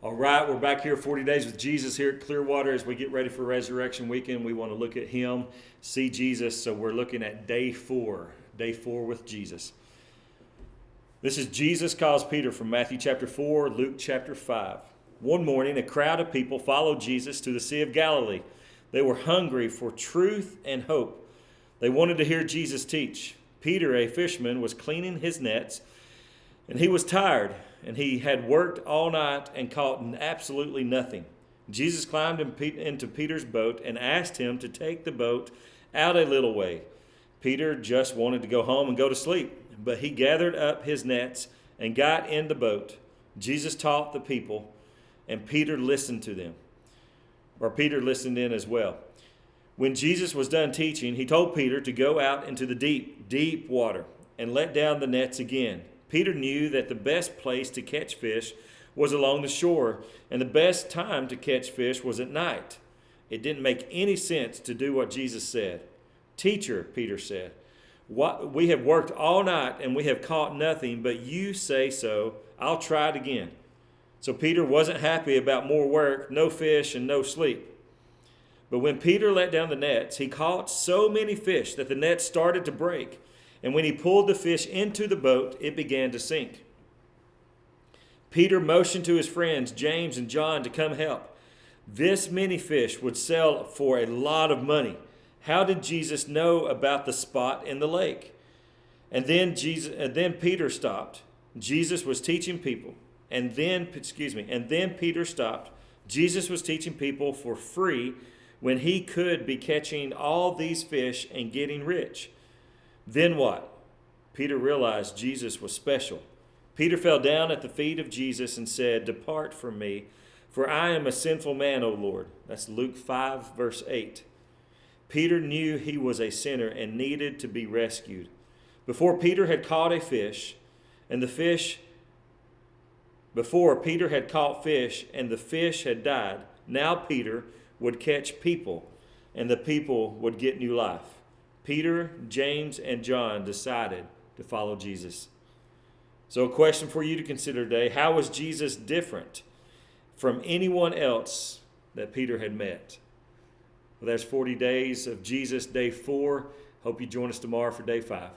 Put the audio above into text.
All right, we're back here 40 Days with Jesus here at Clearwater as we get ready for Resurrection Weekend. We want to look at Him, see Jesus. So we're looking at day four with Jesus. This is Jesus calls Peter from Matthew chapter 4, Luke chapter 5. One morning, a crowd of people followed Jesus to the Sea of Galilee. They were hungry for truth and hope. They wanted to hear Jesus teach. Peter, a fisherman, was cleaning his nets, and he was tired, and he had worked all night and caught absolutely nothing. Jesus climbed into Peter's boat and asked him to take the boat out a little way. Peter just wanted to go home and go to sleep, but he gathered up his nets and got in the boat. Jesus taught the people, and Peter listened to them. Or Peter listened in as well. When Jesus was done teaching, he told Peter to go out into the deep, deep water and let down the nets again. Peter knew that the best place to catch fish was along the shore, and the best time to catch fish was at night. It didn't make any sense to do what Jesus said. "Teacher," Peter said, "we have worked all night and we have caught nothing, but you say so. I'll try it again." So Peter wasn't happy about more work, no fish, and no sleep. But when Peter let down the nets, he caught so many fish that the nets started to break. And when he pulled the fish into the boat, it began to sink. Peter motioned to his friends, James and John, to come help. This many fish would sell for a lot of money. How did Jesus know about the spot in the lake? And then Peter stopped. Jesus was teaching people. And then Peter stopped. Jesus was teaching people for free when he could be catching all these fish and getting rich. Then what? Peter realized Jesus was special. Peter fell down at the feet of Jesus and said, "Depart from me, for I am a sinful man, O Lord." That's Luke 5, verse 8. Peter knew he was a sinner and needed to be rescued. Before Peter had caught fish, and the fish had died, now Peter would catch people, and the people would get new life. Peter, James, and John decided to follow Jesus. So a question for you to consider today: how was Jesus different from anyone else that Peter had met? Well, there's 40 days of Jesus, day 4. Hope you join us tomorrow for day 5.